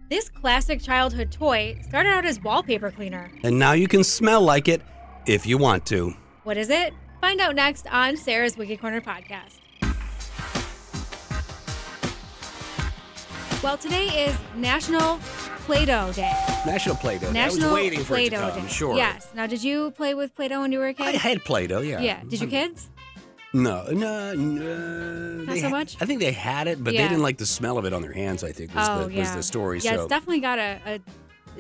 This classic childhood toy started out as wallpaper cleaner. And now you can smell like it if you want to. What is it? Find out next on Sarah's Wiki Corner podcast. Well, today is National Play-Doh Day. National Play-Doh. National I was waiting for Play-Doh it to come, Day. sure. Yes. Now, did you play with Play-Doh when you were a kid? I had Play-Doh, yeah. Yeah. Did your kids? No. Not so much? I think they had it, but they didn't like the smell of it on their hands, I think, was the story. Yeah, so. it's definitely got a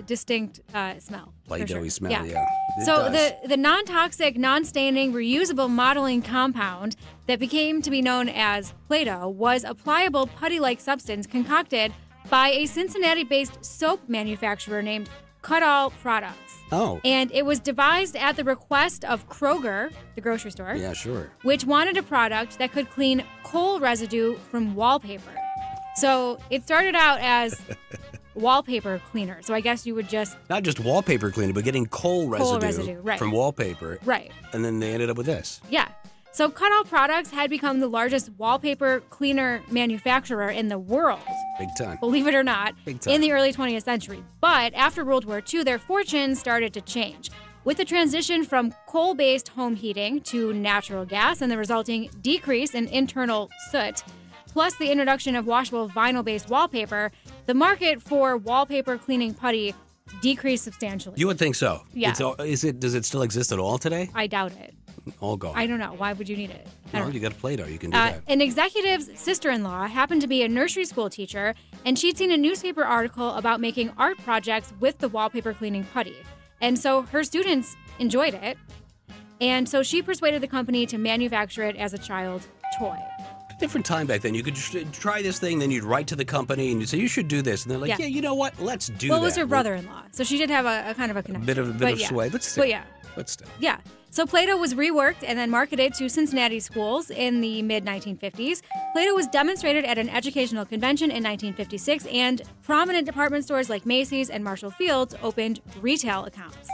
distinct smell. Play-Doh-y smell, yeah. So the non-toxic, non-staining, reusable modeling compound that became to be known as Play-Doh was a pliable putty-like substance concocted by a Cincinnati-based soap manufacturer named Cut-All Products. Oh. And it was devised at the request of Kroger, the grocery store. Yeah, sure. Which wanted a product that could clean coal residue from wallpaper. So it started out as wallpaper cleaner. So I guess you would just... Not just wallpaper cleaner, but getting coal residue right. from wallpaper. Right. And then they ended up with this. Yeah. So Cut-All Products had become the largest wallpaper cleaner manufacturer in the world. Big time. Believe it or not. Big time. In the early 20th century. But after World War II, their fortunes started to change. With the transition from coal-based home heating to natural gas and the resulting decrease in internal soot, plus the introduction of washable vinyl-based wallpaper, the market for wallpaper cleaning putty decreased substantially. You would think so. Yeah. Does it still exist at all today? I doubt it. All gone. I don't know. Why would you need it? No, you got a Play-Doh. You can do that. An executive's sister-in-law happened to be a nursery school teacher, and she'd seen a newspaper article about making art projects with the wallpaper cleaning putty. And so her students enjoyed it, and so she persuaded the company to manufacture it as a child toy. Different time back then. You could just try this thing, then you'd write to the company and you'd say, you should do this. And they're like, yeah you know what? Let's do that. Well, it was her brother-in-law, so she did have a kind of a connection. Bit of sway, but still. But still. Yeah. So Play-Doh was reworked and then marketed to Cincinnati schools in the mid-1950s. Play-Doh was demonstrated at an educational convention in 1956, and prominent department stores like Macy's and Marshall Field's opened retail accounts.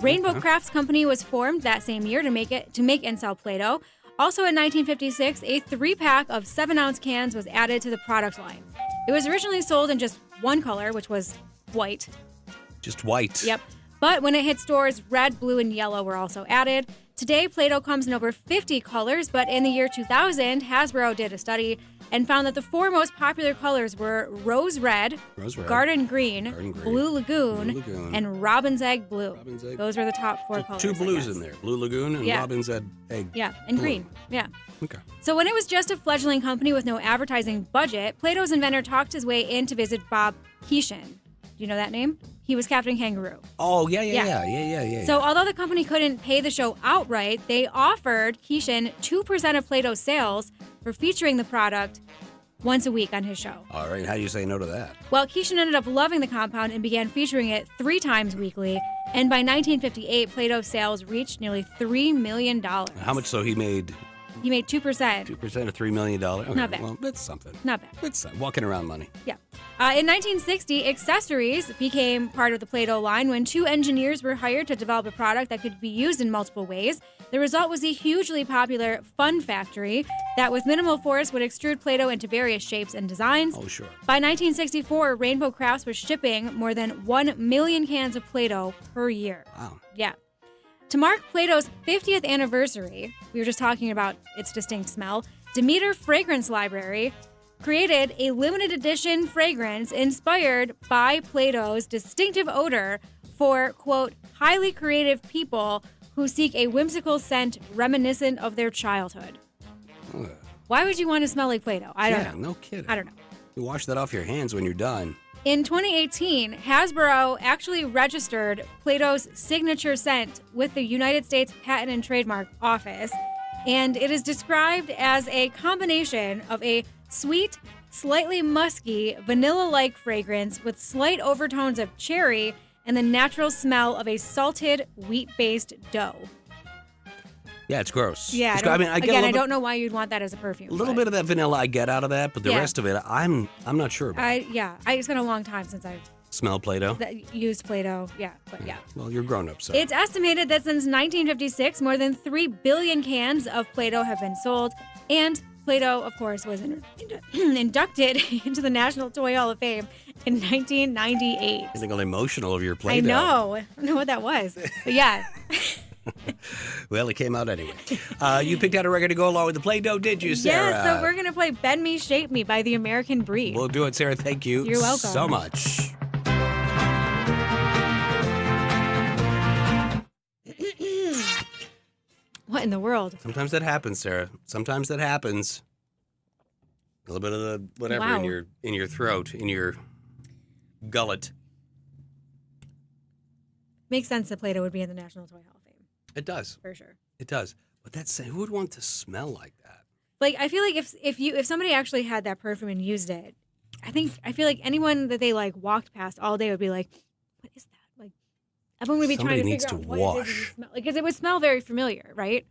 Rainbow Crafts Company was formed that same year to make and sell Play-Doh. Also in 1956, a 3-pack of 7-ounce cans was added to the product line. It was originally sold in just one color, which was white. Just white. Yep. But when it hit stores, red, blue, and yellow were also added. Today, Play-Doh comes in over 50 colors, but in the year 2000, Hasbro did a study and found that the 4 most popular colors were Rose Red, Garden Green, Blue Lagoon, and Robin's Egg Blue. Those were the top 4 colors. 2 blues in there. Blue Lagoon and Robin's Egg. Yeah, and blue. green. Yeah. Okay. So when it was just a fledgling company with no advertising budget, Play-Doh's inventor talked his way in to visit Bob Keeshan. Do you know that name? He was Captain Kangaroo. Oh, yeah. So although the company couldn't pay the show outright, they offered Keeshan 2% of Play-Doh sales for featuring the product once a week on his show. All right, how do you say no to that? Well, Keeshan ended up loving the compound and began featuring it 3 times weekly. And by 1958, Play-Doh sales reached nearly $3 million. How much so he made? He made 2%. 2% of $3 million? Okay, not bad. Well, that's something. Not bad. It's walking around money. Yeah. In 1960, accessories became part of the Play-Doh line when 2 engineers were hired to develop a product that could be used in multiple ways. The result was a hugely popular Fun Factory that with minimal force would extrude Play-Doh into various shapes and designs. Oh, sure. By 1964, Rainbow Crafts was shipping more than 1 million cans of Play-Doh per year. Wow. Yeah. To mark Play-Doh's 50th anniversary, we were just talking about its distinct smell, Demeter Fragrance Library created a limited edition fragrance inspired by Play-Doh's distinctive odor for, quote, highly creative people who seek a whimsical scent reminiscent of their childhood. Ugh. Why would you want to smell like Play-Doh? I don't know. Yeah, no kidding. I don't know. You wash that off your hands when you're done. In 2018, Hasbro actually registered Play-Doh's signature scent with the United States Patent and Trademark Office, and it is described as a combination of a sweet, slightly musky, vanilla-like fragrance with slight overtones of cherry and the natural smell of a salted wheat-based dough. Yeah, it's gross. Yeah, I don't know why you'd want that as a perfume. A little bit of that vanilla I get out of that, but the rest of it, I'm not sure about. It's been a long time since I've smelled Play-Doh? Used Play-Doh, but yeah. Well, you're grown up, so. It's estimated that since 1956, more than 3 billion cans of Play-Doh have been sold, and Play-Doh, of course, was inducted into the National Toy Hall of Fame in 1998. Getting all emotional over your Play-Doh. I know. I don't know what that was. But yeah. Well, it came out anyway. You picked out a record to go along with the Play-Doh, did you, Sarah? Yeah, so we're going to play Bend Me, Shape Me by the American Breed. We'll do it, Sarah. Thank you You're welcome. so much. What in the world? Sometimes that happens, Sarah. Sometimes that happens. A little bit of the whatever Wow. in your throat, in your gullet. Makes sense that Play-Doh would be in the National Toy Hall of Fame. It does. For sure. It does. But who would want to smell like that? Like, I feel like if somebody actually had that perfume and used it, I feel like anyone that they like walked past all day would be like, what is that? Like, everyone would be Somebody trying to needs figure to out what it is wash. it smell like, because it would smell very familiar, right?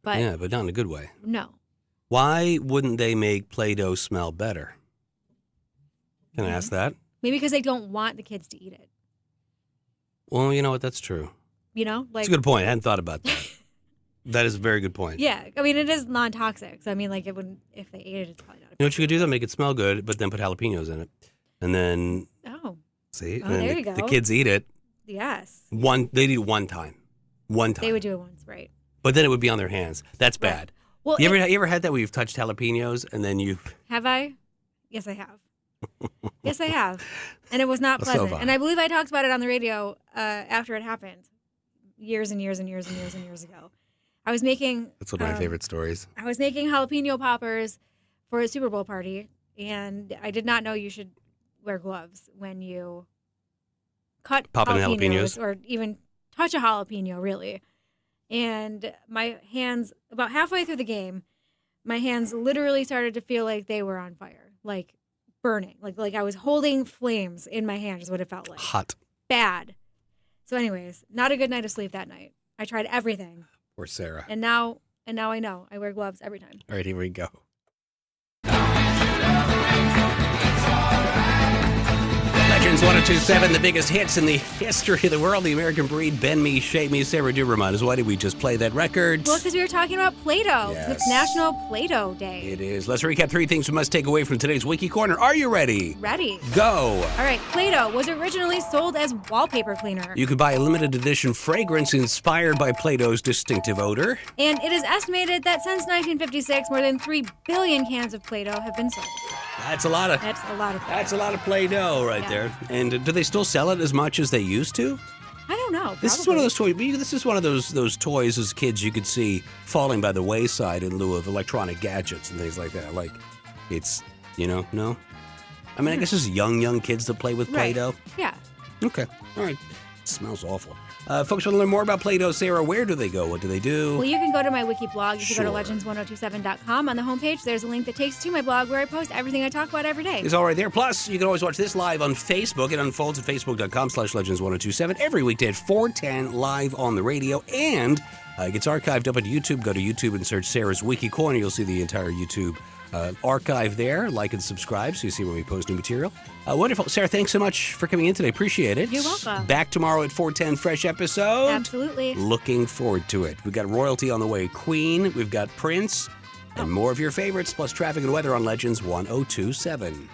But Yeah, but not in a good way. no. Why wouldn't they make Play-Doh smell better? Can I ask that? Maybe because they don't want the kids to eat it. Well, you know what? That's true. You know, like That's a good point. I hadn't thought about that. That is a very good point. yeah. I mean, it is non-toxic, so I mean, like it wouldn't if they ate it. It's probably not. You know what you could do though? Make it smell good, but then put jalapenos in it, and then Oh, see, Oh, and then there you the go. kids eat it. yes. They'd eat it one time, They would do it once, right? but then it would be on their hands. That's Right. bad. Well, You ever had that where you've touched jalapenos and then you? have I? Yes, I have. Yes, I have. And it was not Well, so pleasant. have I. And I believe I talked about it on the radio after it happened years and years and years and years and years ago. I was making That's one of my favorite stories. I was making jalapeno poppers for a Super Bowl party, and I did not know you should wear gloves when you cut Popping jalapenos. or even touch a jalapeno, really. And my hands, about halfway through the game, my hands literally started to feel like they were on fire, like burning, like I was holding flames in my hand is what it felt like. Hot. Bad. So anyways, not a good night of sleep that night. I tried everything, Poor Sarah. and now I know. I wear gloves every time. All right, here we go. Legends 1027, the biggest hits in the history of the world. The American Breed, Bend Me, Shape Me. Sarah, do remind us, why did we just play that record? Well, because we were talking about Play-Doh. Yes. It's National Play-Doh Day. It is. Let's recap 3 things we must take away from today's Wiki Corner. Are you ready? Ready. Go. All right, Play-Doh was originally sold as wallpaper cleaner. You could buy a limited edition fragrance inspired by Play-Doh's distinctive odor. And it is estimated that since 1956, more than 3 billion cans of Play-Doh have been sold. That's a lot of That's a lot of Play-Doh right Yeah. there. And do they still sell it as much as they used to? I don't know. This is one of those toys. This is one of those toys as kids you could see falling by the wayside in lieu of electronic gadgets and things like that. Like, it's no. I mean, I guess it's young kids that play with Right. Play-Doh. Yeah. Okay, all right. It smells awful. Folks want to learn more about Play-Doh. Sarah, where do they go? What do they do? Well, you can go to my Wiki blog. You can Sure. go to legends1027.com. On the homepage, there's a link that takes to my blog where I post everything I talk about every day. It's all right there. Plus, you can always watch this live on Facebook. It unfolds at facebook.com/legends1027 every weekday at 4:10 live on the radio. And it gets archived up on YouTube. Go to YouTube and search Sarah's Wiki Corner. You'll see the entire YouTube archive there. Like and subscribe so you see when we post new material. Wonderful. Sarah, thanks so much for coming in today. Appreciate it. You're welcome. Back tomorrow at 4:10, fresh episode. Absolutely. Looking forward to it. We've got royalty on the way. Queen. We've got Prince. And more of your favorites, plus traffic and weather on Legends 1027.